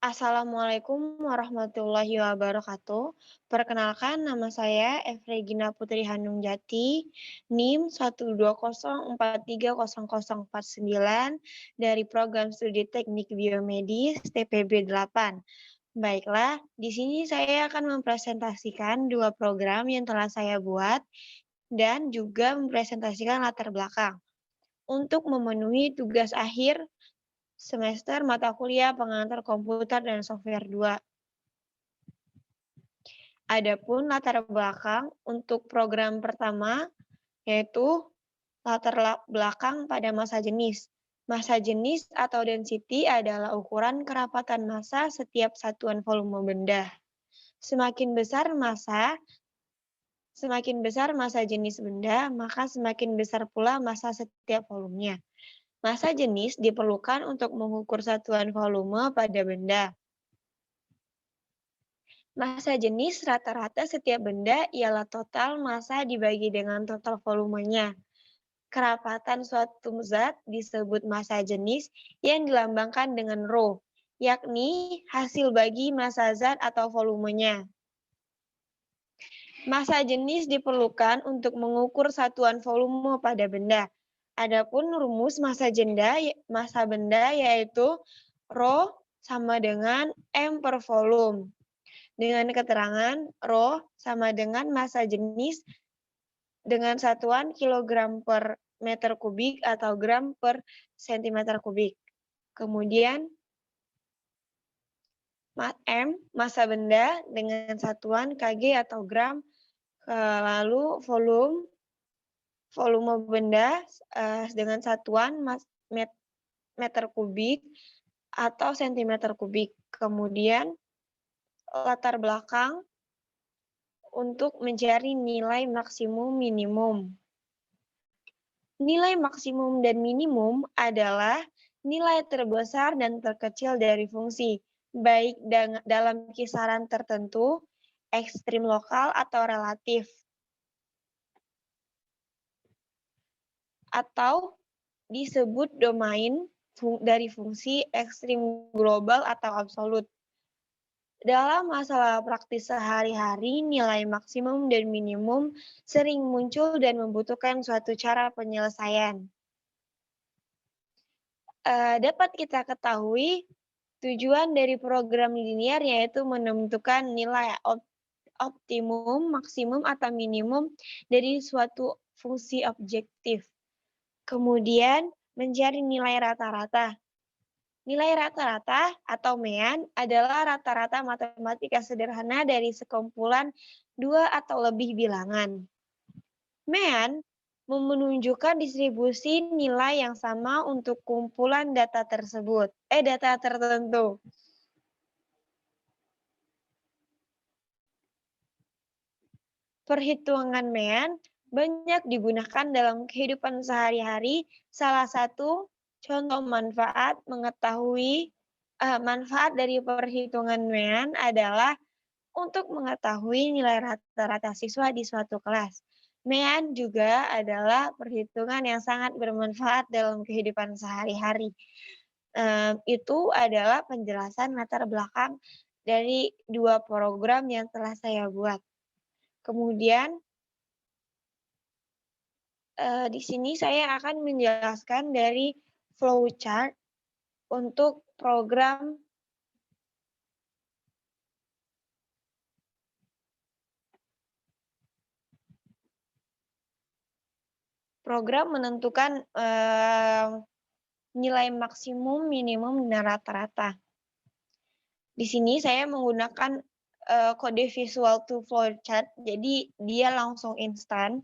Assalamualaikum warahmatullahi wabarakatuh. Perkenalkan, nama saya Evregina Putri Hanung Jati, NIM 120430049 dari Program Studi Teknik Biomedis TPB 8. Baiklah, di sini saya akan mempresentasikan dua program yang telah saya buat dan juga mempresentasikan latar belakang untuk memenuhi tugas akhir semester mata kuliah pengantar komputer dan software 2. Adapun latar belakang untuk program pertama yaitu belakang pada massa jenis. Massa jenis atau density adalah ukuran kerapatan massa setiap satuan volume benda. Semakin besar massa jenis benda, maka semakin besar pula massa setiap volumenya. Massa jenis diperlukan untuk mengukur satuan volume pada benda. Massa jenis rata-rata setiap benda ialah total massa dibagi dengan total volumenya. Kerapatan suatu zat disebut massa jenis yang dilambangkan dengan rho, yakni hasil bagi massa zat atau volumenya. Massa jenis diperlukan untuk mengukur satuan volume pada benda. Adapun rumus massa benda yaitu rho sama dengan M per volume. Dengan keterangan rho sama dengan massa jenis dengan satuan kilogram per meter kubik atau gram per sentimeter kubik. Kemudian M, massa benda dengan satuan kg atau gram, lalu volume benda dengan satuan meter kubik atau sentimeter kubik. Kemudian latar belakang untuk mencari nilai maksimum minimum. Nilai maksimum dan minimum adalah nilai terbesar dan terkecil dari fungsi, baik dalam kisaran tertentu, ekstrim lokal atau relatif, atau disebut domain dari fungsi ekstrim global atau absolut. Dalam masalah praktis sehari-hari, nilai maksimum dan minimum sering muncul dan membutuhkan suatu cara penyelesaian. Dapat kita ketahui, tujuan dari program linear yaitu menentukan nilai optimum, maksimum, atau minimum dari suatu fungsi objektif. Kemudian, mencari nilai rata-rata. Nilai rata-rata atau mean adalah rata-rata matematika sederhana dari sekumpulan dua atau lebih bilangan. Mean menunjukkan distribusi nilai yang sama untuk kumpulan data tertentu. Perhitungan mean banyak digunakan dalam kehidupan sehari-hari. Salah satu contoh manfaat dari perhitungan mean adalah untuk mengetahui nilai rata-rata siswa di suatu kelas. Mean juga adalah perhitungan yang sangat bermanfaat dalam kehidupan sehari-hari. Itu adalah penjelasan latar belakang dari dua program yang telah saya buat. Kemudian, di sini saya akan menjelaskan dari flowchart untuk program menentukan nilai maksimum, minimum, dan rata-rata. Di sini saya menggunakan kode visual to flowchart, jadi dia langsung instan.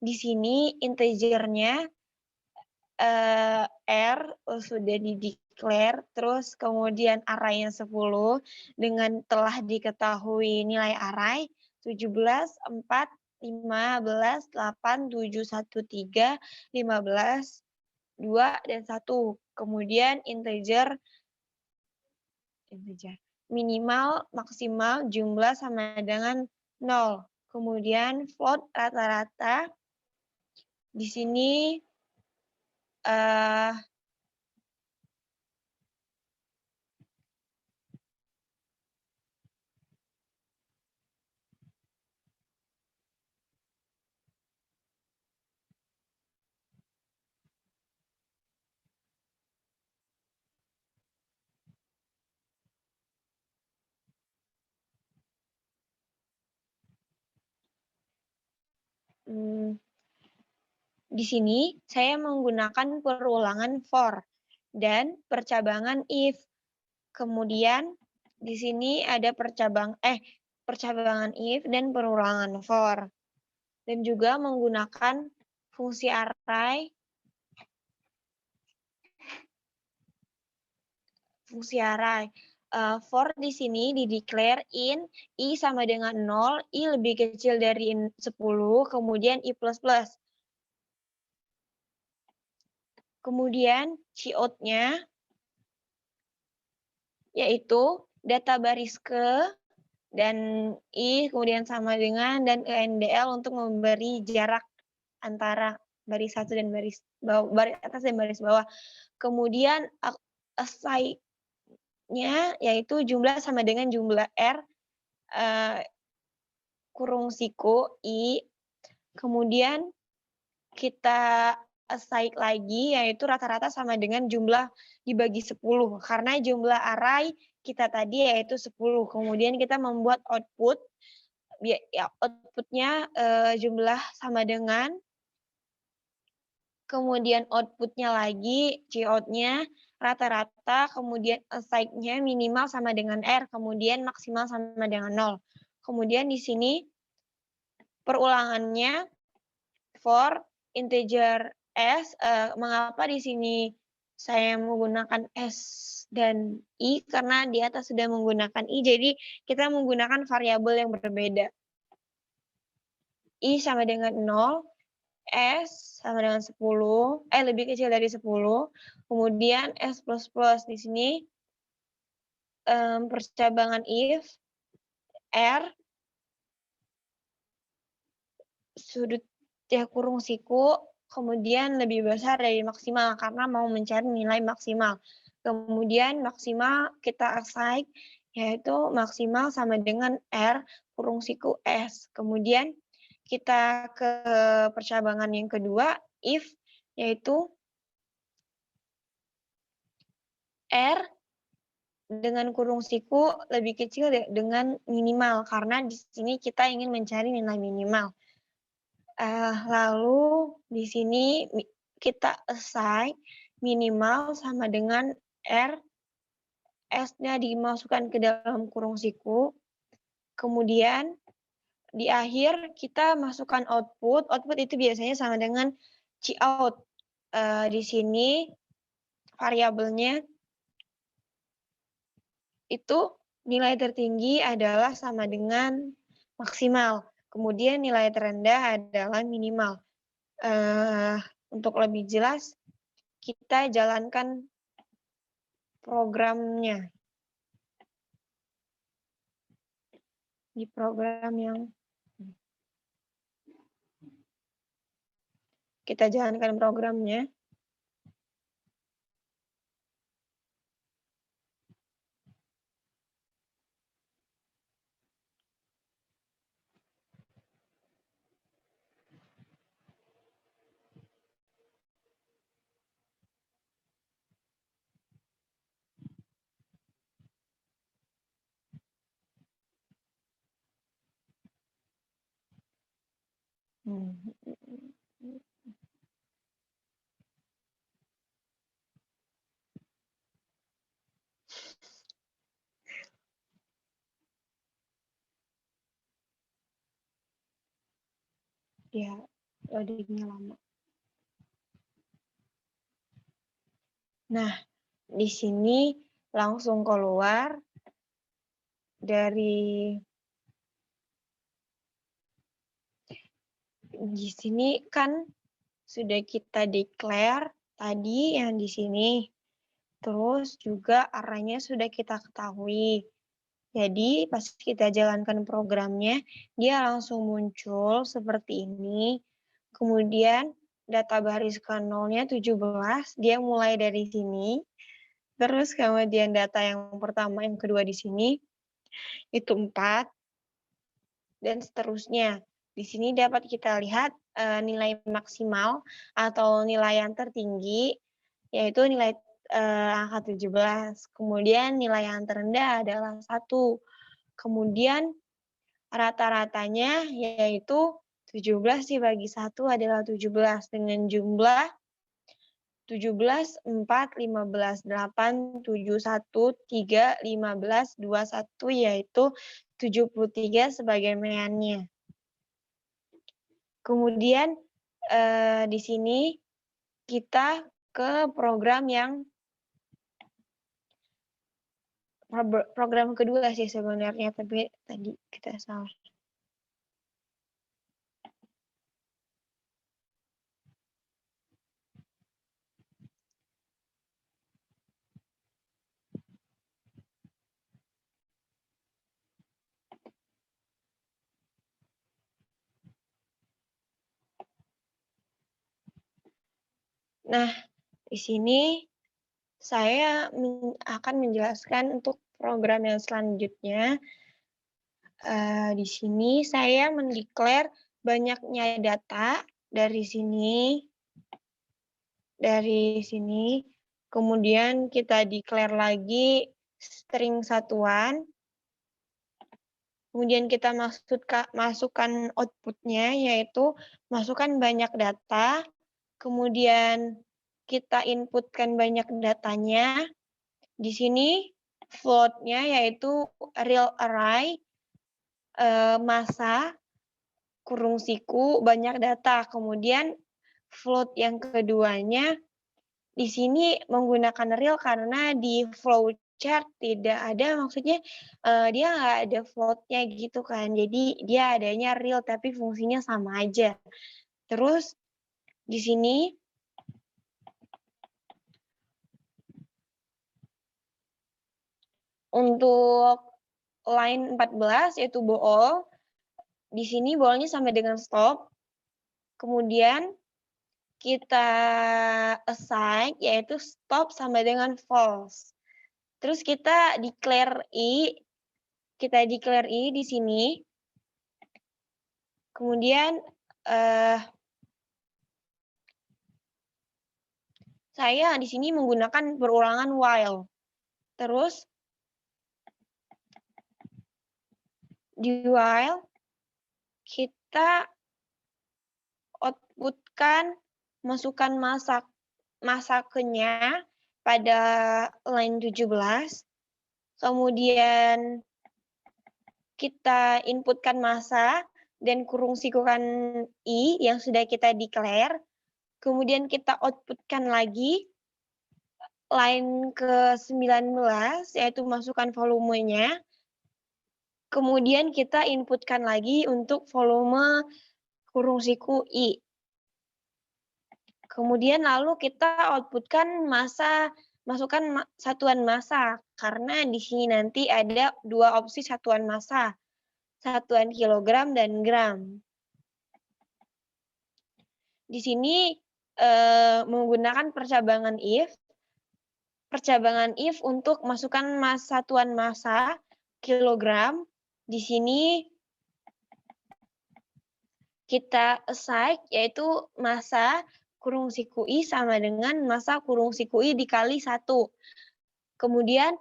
Di sini integernya R sudah di-declare, terus kemudian array-nya 10 dengan telah diketahui nilai array 17, 4, 15, 8, 7, 1, 3, 15, 2, dan 1. Kemudian integer minimal, maksimal, jumlah sama dengan 0. Kemudian float rata-rata. Di sini Di sini saya menggunakan perulangan for dan percabangan if. Kemudian di sini ada percabangan if dan perulangan for. Dan juga menggunakan fungsi array. For di sini di-declare in I sama dengan 0, I lebih kecil dari 10, kemudian I++. Kemudian cout-nya yaitu data baris ke dan I kemudian sama dengan dan ENDL untuk memberi jarak antara baris satu dan baris atas dan baris bawah. Kemudian assign-nya yaitu jumlah sama dengan jumlah R kurung siku I. Kemudian kita assign lagi yaitu rata-rata sama dengan jumlah dibagi 10 karena jumlah array kita tadi yaitu 10. Kemudian kita membuat output outputnya jumlah sama dengan, kemudian outputnya lagi cout-nya rata-rata, kemudian assign-nya minimal sama dengan R, kemudian maksimal sama dengan 0. Kemudian di sini perulangannya for integer S, mengapa di sini saya menggunakan S dan I, karena di atas sudah menggunakan I, jadi kita menggunakan variabel yang berbeda. I sama dengan 0, S sama dengan 10, lebih kecil dari 10, kemudian S++ di sini percabangan if, R, sudut kurung siku, kemudian lebih besar dari maksimal karena mau mencari nilai maksimal. Kemudian maksimal kita assign yaitu maksimal sama dengan R kurung siku S. Kemudian kita ke percabangan yang kedua, if, yaitu R dengan kurung siku lebih kecil dengan minimal karena di sini kita ingin mencari nilai minimal. Lalu di sini kita assign minimal sama dengan R, S-nya dimasukkan ke dalam kurung siku. Kemudian di akhir kita masukkan output. Output itu biasanya sama dengan cout. Di sini variabelnya itu nilai tertinggi adalah sama dengan maksimal. Kemudian nilai terendah adalah minimal. Untuk lebih jelas, kita jalankan programnya. Di program yang kita jalankan programnya. Ya, loadingnya lama. Nah, di sini langsung keluar dari di sini kan sudah kita declare tadi yang di sini. Terus juga arraynya sudah kita ketahui. Jadi pas kita jalankan programnya, dia langsung muncul seperti ini. Kemudian data baris ke 0-nya 17, dia mulai dari sini. Terus kemudian data yang pertama, yang kedua di sini, itu 4. Dan seterusnya. Di sini dapat kita lihat nilai maksimal atau nilai yang tertinggi, yaitu nilai angka 17. Kemudian nilai yang terendah adalah 1. Kemudian rata-ratanya yaitu 17 dibagi 1 adalah 17 dengan jumlah 17, 4, 15, 8, 7, 1, 3, 15, 2, 1, yaitu 73 sebagaimannya. Kemudian di sini kita ke program kedua sih sebenarnya, tapi tadi kita salah. Nah, di sini saya akan menjelaskan untuk program yang selanjutnya. Di sini saya mendeklar banyaknya data dari sini, kemudian kita declare lagi string satuan, kemudian kita masukkan outputnya, yaitu masukkan banyak data, kemudian kita inputkan banyak datanya. Di sini float-nya yaitu real array, masa, kurung siku, banyak data. Kemudian float yang keduanya di sini menggunakan real karena di flowchart tidak ada, maksudnya dia nggak ada float-nya gitu kan. Jadi dia adanya real tapi fungsinya sama aja. Terus di sini untuk line 14 yaitu bool, di sini boolnya sama dengan stop. Kemudian kita assign yaitu stop sama dengan false. Terus kita declare i di sini. Kemudian saya di sini menggunakan perulangan while. Terus di while kita outputkan, masukkan masaknya pada line 17. Kemudian kita inputkan masa dan kurung sikukan i yang sudah kita declare. Kemudian kita outputkan lagi line ke-19, yaitu masukkan volumenya. Kemudian kita inputkan lagi untuk volume kurung siku i. Kemudian lalu kita outputkan masukkan satuan massa, karena di sini nanti ada dua opsi satuan massa, satuan kilogram dan gram. Di sini menggunakan percabangan if untuk masukkan satuan massa kilogram. Di sini kita assign yaitu massa kurung siku i sama dengan massa kurung siku i dikali 1. Kemudian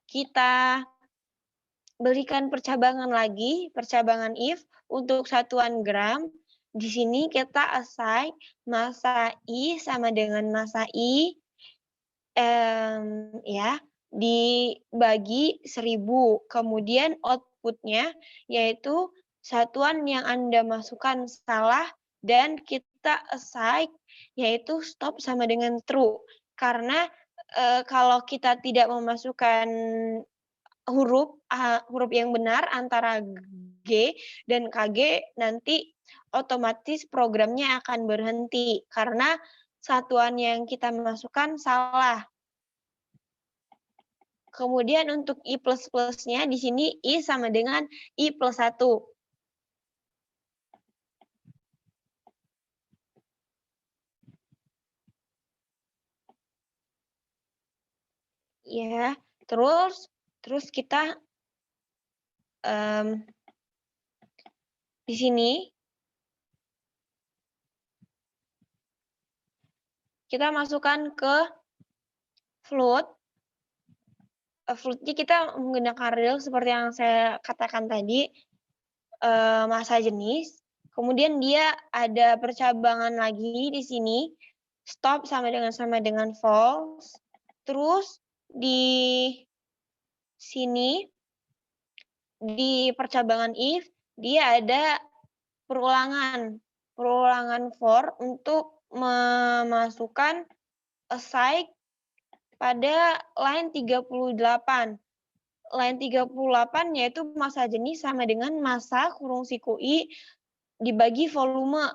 kita berikan percabangan if untuk satuan gram. Di sini kita assign massa i sama dengan massa i dibagi 1000. Kemudian outputnya yaitu satuan yang Anda masukkan salah dan kita assign yaitu stop sama dengan true. Karena kalau kita tidak memasukkan huruf yang benar antara G dan KG, nanti otomatis programnya akan berhenti karena satuan yang kita masukkan salah. Kemudian untuk i plus-plusnya di sini i sama dengan i plus 1. Ya, terus kita di sini kita masukkan ke float. Floatnya kita menggunakan real seperti yang saya katakan tadi. massa jenis, kemudian dia ada percabangan lagi di sini, stop sama dengan false, terus di sini, di percabangan if, dia ada perulangan for untuk memasukkan assign pada line 38. Line 38 yaitu massa jenis sama dengan massa kurung siku I dibagi volume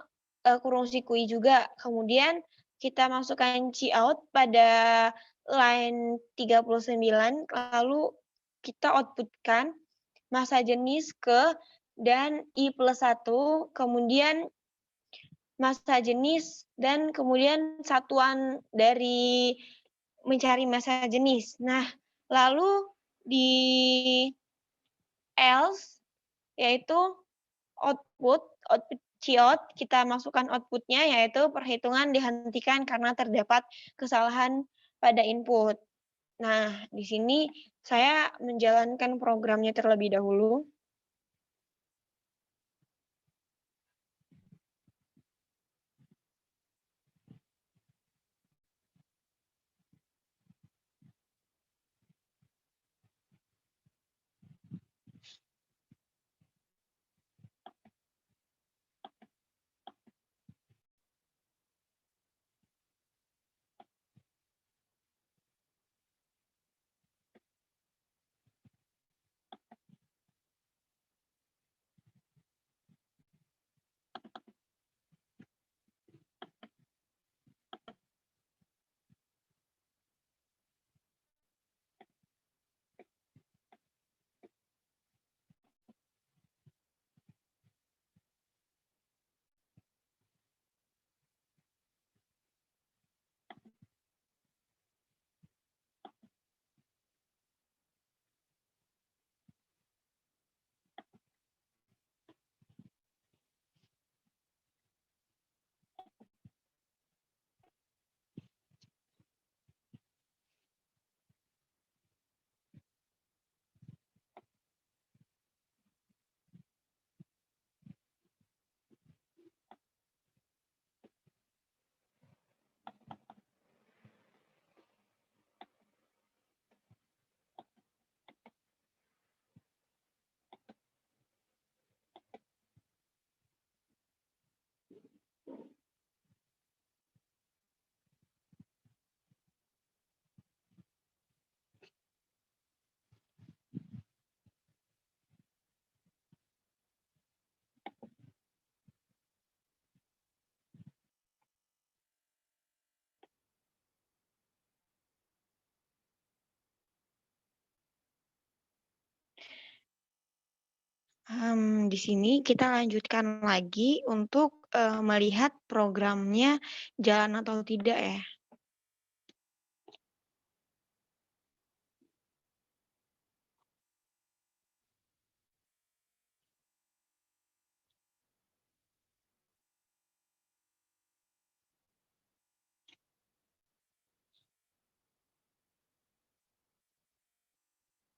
kurung siku I juga. Kemudian kita masukkan cout pada line 39, lalu kita outputkan massa jenis ke dan I+1, kemudian massa jenis, dan kemudian satuan dari mencari massa jenis. Nah, lalu di else, yaitu output cout, kita masukkan outputnya, yaitu perhitungan dihentikan karena terdapat kesalahan pada input. Nah, di sini saya menjalankan programnya terlebih dahulu. Di sini kita lanjutkan lagi untuk melihat programnya jalan atau tidak ya.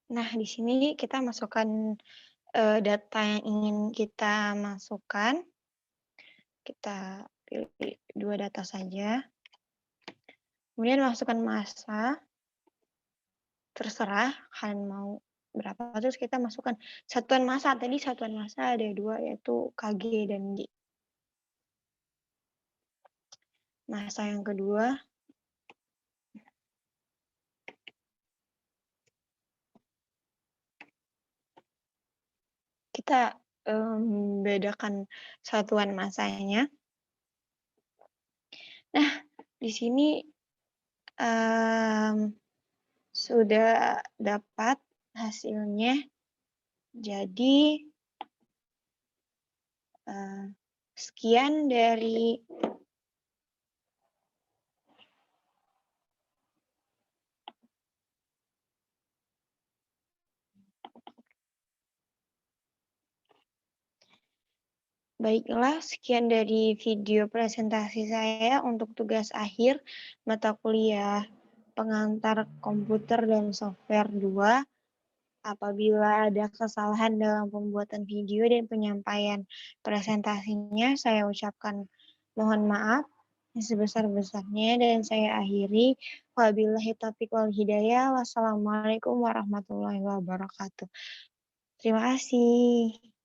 Nah, di sini kita masukkan data yang ingin kita masukkan. Kita pilih 2 data saja. Kemudian masukkan massa. Terserah kalian mau berapa, terus kita masukkan satuan massa. Tadi satuan massa ada 2, yaitu Kg dan G. Massa yang kedua, kita bedakan satuan massanya. Nah, di sini sudah dapat hasilnya. Jadi sekian dari baiklah, sekian dari video presentasi saya untuk tugas akhir mata kuliah pengantar komputer dan software 2. Apabila ada kesalahan dalam pembuatan video dan penyampaian presentasinya, saya ucapkan mohon maaf yang sebesar-besarnya dan saya akhiri. Wabillahi taufiq wal hidayah. Wassalamualaikum warahmatullahi wabarakatuh. Terima kasih.